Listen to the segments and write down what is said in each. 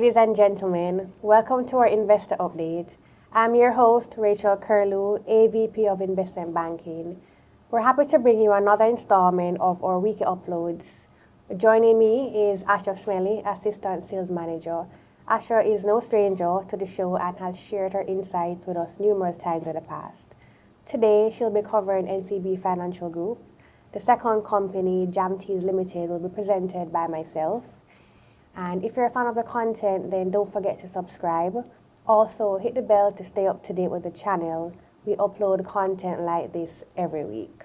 Ladies and gentlemen, welcome to our investor update. I'm your host, Rachel Curlew, AVP of Investment Banking. We're happy to bring you another installment of our weekly uploads. Joining me is Asha Smelly, Assistant Sales Manager. Asha is no stranger to the show and has shared her insights with us numerous times in the past. Today, she'll be covering NCB Financial Group. The second company, JAMT Limited, will be presented by myself. And if you're a fan of the content, then don't forget to subscribe. Also, hit the bell to stay up to date with the channel. We upload content like this every week.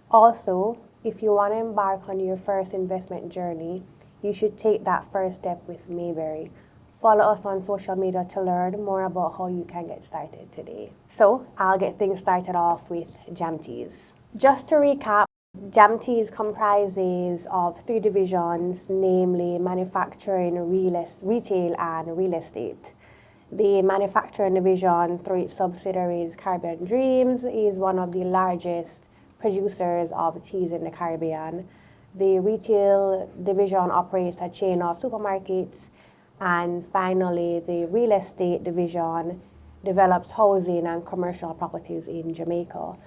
Also, if you want to embark on your first investment journey, you should take that first step with Mayberry. Follow us on social media to learn more about how you can get started today. So, I'll get things started off with JAMTs. Just to recap, JAMTs comprises of three divisions, namely manufacturing, retail, and real estate. The manufacturing division, through its subsidiaries Caribbean Dreams, is one of the largest producers of teas in the Caribbean. The retail division operates a chain of supermarkets. And finally, the real estate division develops housing and commercial properties in Jamaica.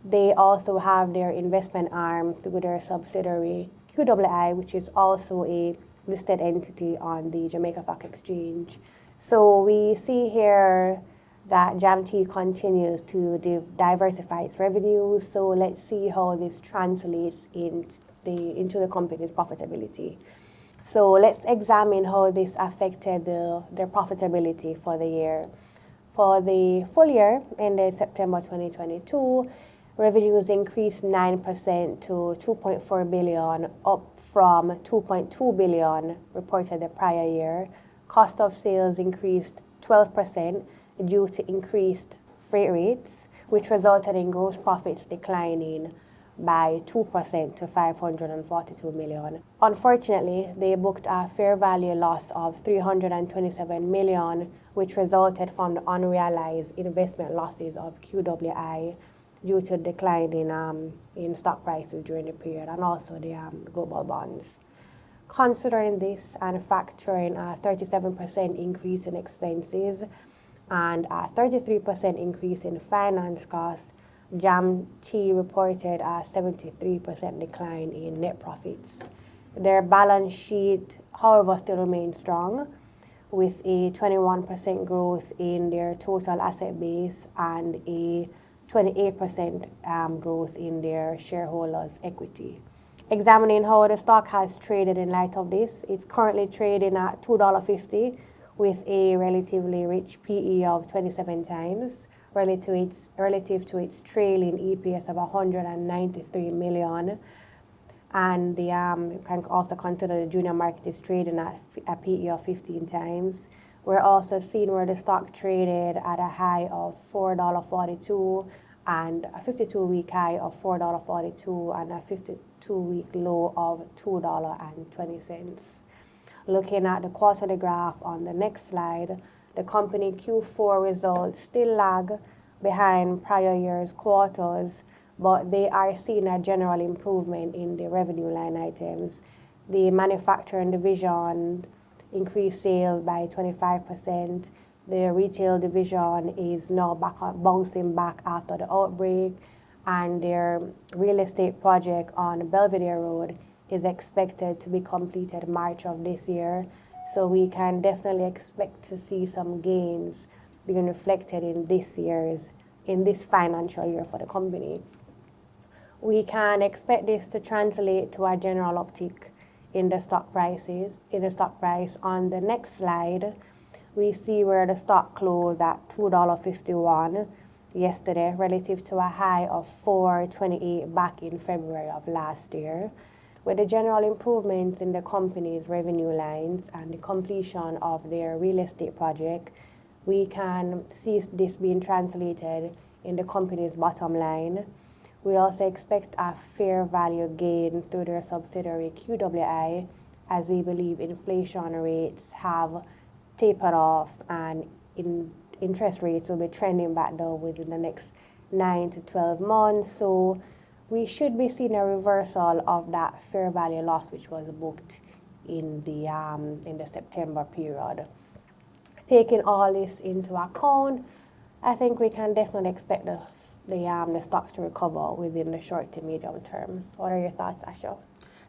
They also have their investment arm through their subsidiary QAI, which is also a listed entity on the Jamaica Stock Exchange. So we see here that JAMT continues to diversify its revenues. So let's see how this translates into the company's profitability. So let's examine how this affected their profitability for the year. For the full year ended September 2022, revenues increased 9% to 2.4 billion, up from 2.2 billion reported the prior year. Cost of sales increased 12% due to increased freight rates, which resulted in gross profits declining by 2% to 542 million. Unfortunately, they booked a fair value loss of 327 million, which resulted from the unrealized investment losses of QAI due to decline in stock prices during the period and also the global bonds. Considering this and factoring a 37% increase in expenses and a 33% increase in finance costs, JAMT reported a 73% decline in net profits. Their balance sheet, however, still remains strong, with a 21% growth in their total asset base and a 28% growth in their shareholders' equity. Examining how the stock has traded in light of this, it's currently trading at $2.50 with a relatively rich PE of 27 times. Relative to its trailing EPS of 193 million. And you can also consider the junior market is trading at a PE of 15 times. We're also seeing where the stock traded at a high of $4.42 and a 52-week high of $4.42 and a 52-week low of $2.20. Looking at the quarterly graph on the next slide, the company Q4 results still lag behind prior year's quarters, but they are seeing a general improvement in the revenue line items. The manufacturing division increased sales by 25%. The retail division is now bouncing back after the outbreak, and their real estate project on Belvedere Road is expected to be completed March of this year. So we can definitely expect to see some gains being reflected in this financial year for the company. We can expect this to translate to a general uptick in the stock price. On the next slide, we see where the stock closed at $2.51 yesterday, relative to a high of $4.28 back in February of last year. With the general improvements in the company's revenue lines and the completion of their real estate project, we can see this being translated in the company's bottom line. We also expect a fair value gain through their subsidiary QAI, as we believe inflation rates have tapered off and interest rates will be trending back down within the next 9 to 12 months. So we should be seeing a reversal of that fair value loss which was booked in the September period. Taking all this into account, I think we can definitely expect the stocks to recover within the short to medium term. What are your thoughts, Asha?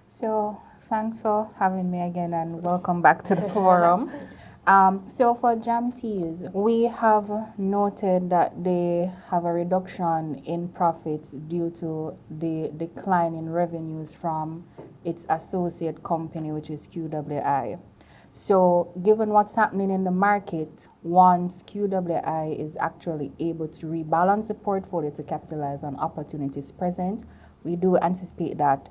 So thanks for having me again and welcome back to the forum. So for JAMTs, we have noted that they have a reduction in profits due to the decline in revenues from its associate company, which is QWI. So given what's happening in the market, once QWI is actually able to rebalance the portfolio to capitalize on opportunities present, we do anticipate that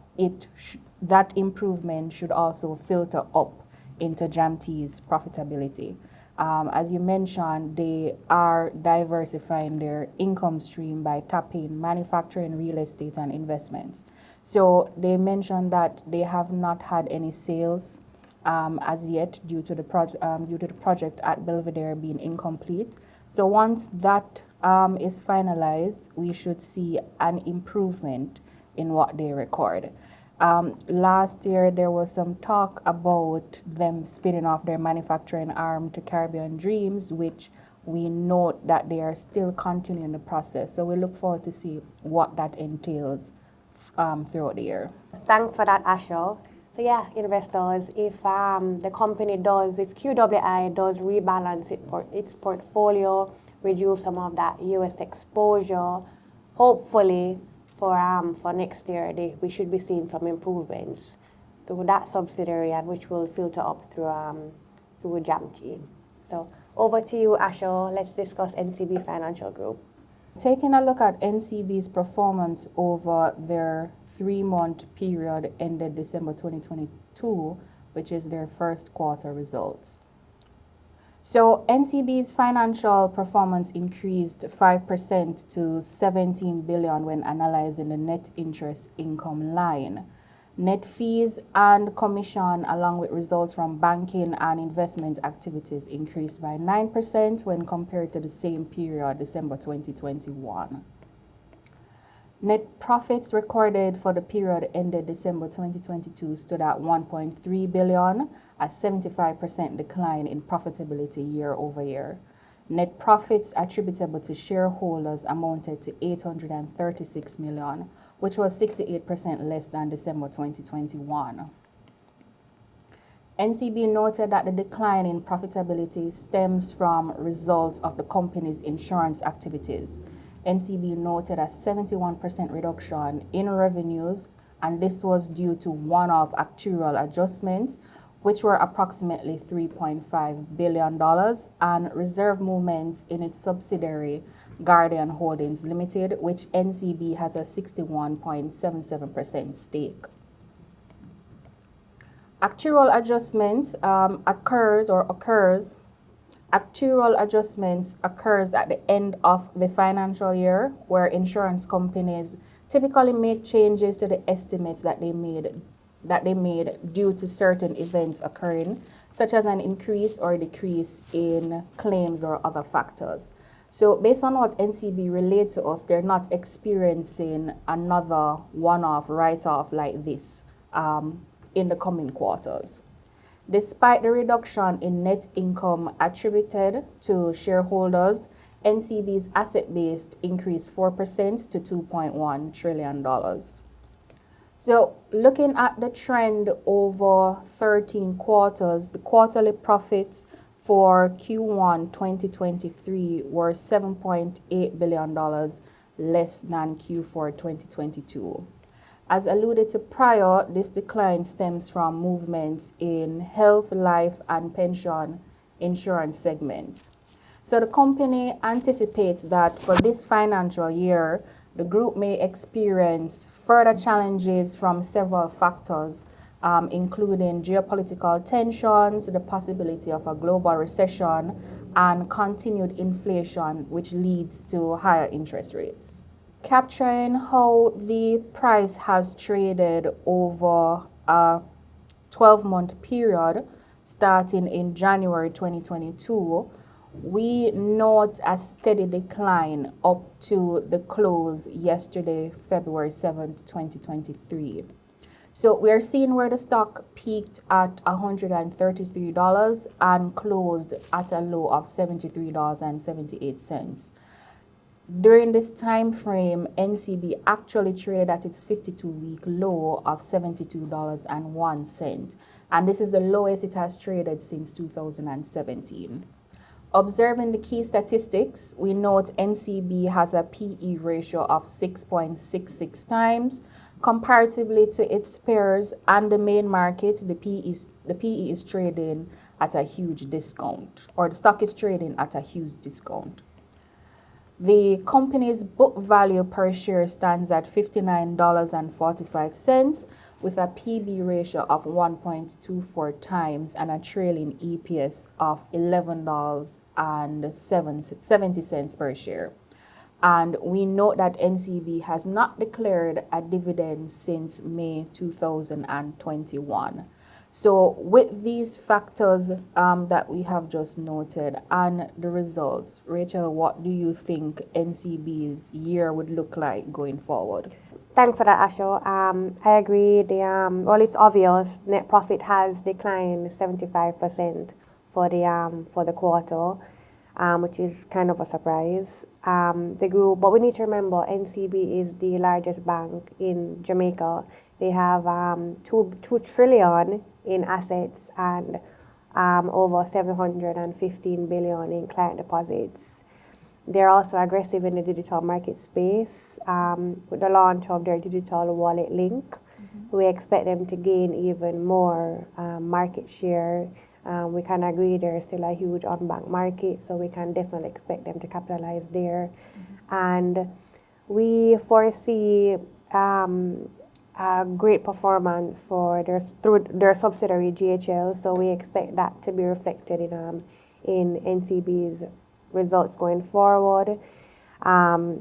that improvement should also filter up into JAMT's profitability. As you mentioned, they are diversifying their income stream by tapping manufacturing, real estate, and investments. So they mentioned that they have not had any sales as yet due to the project at Belvedere being incomplete. So once that is finalized, we should see an improvement in what they record. Last year, there was some talk about them spinning off their manufacturing arm to Caribbean Dreams, which we note that they are still continuing the process. So we look forward to see what that entails throughout the year. Thanks for that, Asha. So yeah, investors, if if QWI does rebalance its portfolio, reduce some of that U.S. exposure, hopefully for next year, we should be seeing some improvements through that subsidiary, and which will filter up through JAMT. So over to you, Asha. Let's discuss NCB Financial Group. Taking a look at NCB's performance over their 3-month period ended December 2022, which is their first quarter results. So NCB's financial performance increased 5% to 17 billion when analyzing the net interest income line. Net fees and commission, along with results from banking and investment activities, increased by 9% when compared to the same period, December 2021. Net profits recorded for the period ended December 2022 stood at 1.3 billion, a 75% decline in profitability year over year. Net profits attributable to shareholders amounted to 836 million, which was 68% less than December 2021. NCB noted that the decline in profitability stems from results of the company's insurance activities. NCB noted a 71% reduction in revenues, and this was due to one-off actuarial adjustments, which were approximately $3.5 billion, and reserve movements in its subsidiary, Guardian Holdings Limited, which NCB has a 61.77% stake. Actuarial adjustments Actuarial adjustments occurs at the end of the financial year, where insurance companies typically make changes to the estimates that they made due to certain events occurring, such as an increase or decrease in claims or other factors. So based on what NCB relayed to us, they're not experiencing another one-off write-off like this in the coming quarters. Despite the reduction in net income attributed to shareholders, NCB's asset base increased 4% to $2.1 trillion. So looking at the trend over 13 quarters, the quarterly profits for Q1 2023 were $7.8 billion less than Q4 2022. As alluded to prior, this decline stems from movements in health, life, and pension insurance segment. So the company anticipates that for this financial year, the group may experience further challenges from several factors, including geopolitical tensions, the possibility of a global recession, and continued inflation, which leads to higher interest rates. Capturing how the price has traded over a 12-month period starting in January 2022, we note a steady decline up to the close yesterday, February 7th, 2023. So we're seeing where the stock peaked at $133 and closed at a low of $73.78. During this time frame, NCB actually traded at its 52-week low of $72.01, and this is the lowest it has traded since 2017. Observing the key statistics, we note NCB has a PE ratio of 6.66 times. Comparatively to its peers and the main market, the PE is trading at a huge discount, or the stock is trading at a huge discount. The company's book value per share stands at $59.45 with a PB ratio of 1.24 times and a trailing EPS of $11.70 per share. And we note that NCB has not declared a dividend since May 2021. So with these factors that we have just noted and the results, Rachel, what do you think NCB's year would look like going forward? Thanks for that, Asho. I agree. Well, it's obvious. Net profit has declined 75% for the quarter, which is kind of a surprise. The group, but we need to remember NCB is the largest bank in Jamaica. They have 2 trillion in assets and over 715 billion in client deposits. They're also aggressive in the digital market space with the launch of their digital wallet link. We expect them to gain even more market share. We can agree there's still a huge unbanked market, so we can definitely expect them to capitalize there. And we foresee a great performance through their subsidiary GHL, so we expect that to be reflected in NCB's results going forward.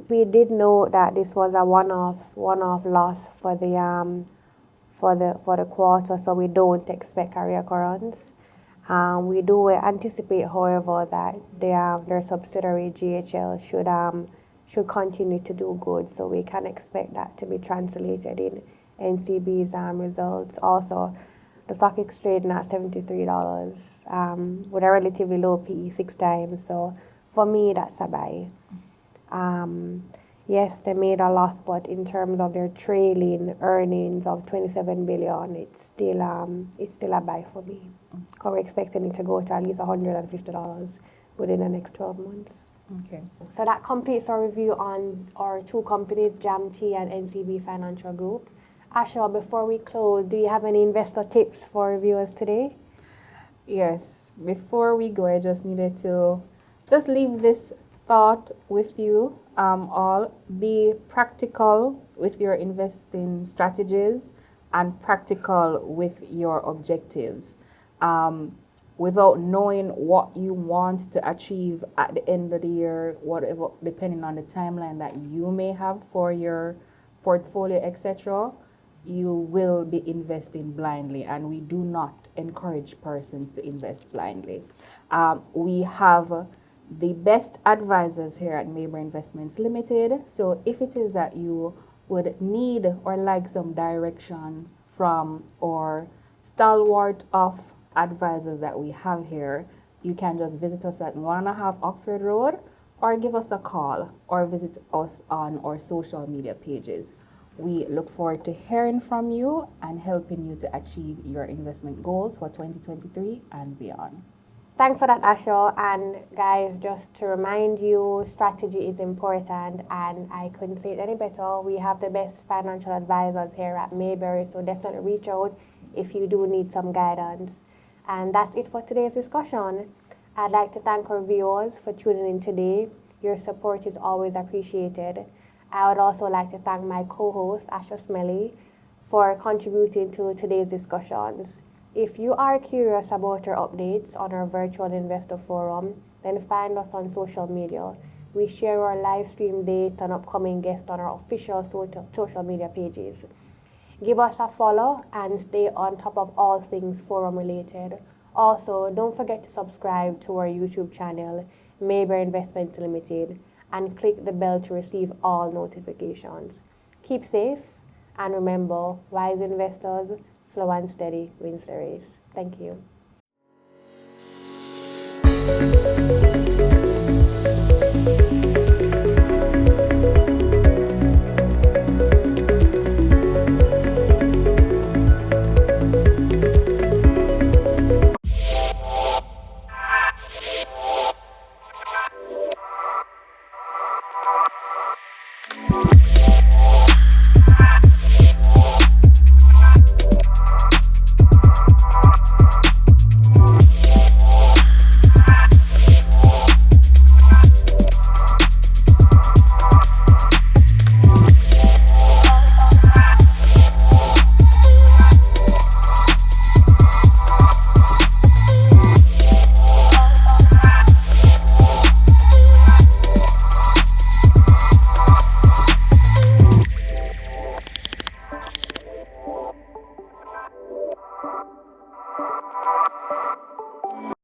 We did note that this was a one-off loss for the quarter, so we don't expect a reoccurrence. We do anticipate, however, that their subsidiary GHL should continue to do good, so we can expect that to be translated in NCB's results. Also, the stock is trading at $73 with a relatively low PE, 6 times. So for me, that's a buy. Yes, they made a loss, but in terms of their trailing earnings of 27 billion, it's still a buy for me. We're expecting it to go to at least $150 within the next 12 months. Okay. So that completes our review on our 2 companies, JAMT and NCB Financial Group. Asha, before we close, do you have any investor tips for viewers today? Yes. Before we go, I just needed to just leave this thought with you all. Be practical with your investing strategies and practical with your objectives. Without knowing what you want to achieve at the end of the year, whatever, depending on the timeline that you may have for your portfolio, etc., you will be investing blindly, and we do not encourage persons to invest blindly. We have the best advisors here at Mayberry Investments Limited. So if it is that you would need or like some direction from our stalwart of advisors that we have here, you can just visit us at 1.5 Oxford Road, or give us a call, or visit us on our social media pages. We look forward to hearing from you and helping you to achieve your investment goals for 2023 and beyond. Thanks for that, Asha. And guys, just to remind you, strategy is important, and I couldn't say it any better. We have the best financial advisors here at Mayberry, so definitely reach out if you do need some guidance. And that's it for today's discussion. I'd like to thank our viewers for tuning in today. Your support is always appreciated. I would also like to thank my co-host, Asha Smelly, for contributing to today's discussions. If you are curious about our updates on our virtual investor forum, then find us on social media. We share our live stream dates and upcoming guests on our official social media pages. Give us a follow and stay on top of all things forum related. Also, don't forget to subscribe to our YouTube channel, Mayberry Investments Limited, and click the bell to receive all notifications. Keep safe And remember, wise investors, slow and steady wins the race. Thank you.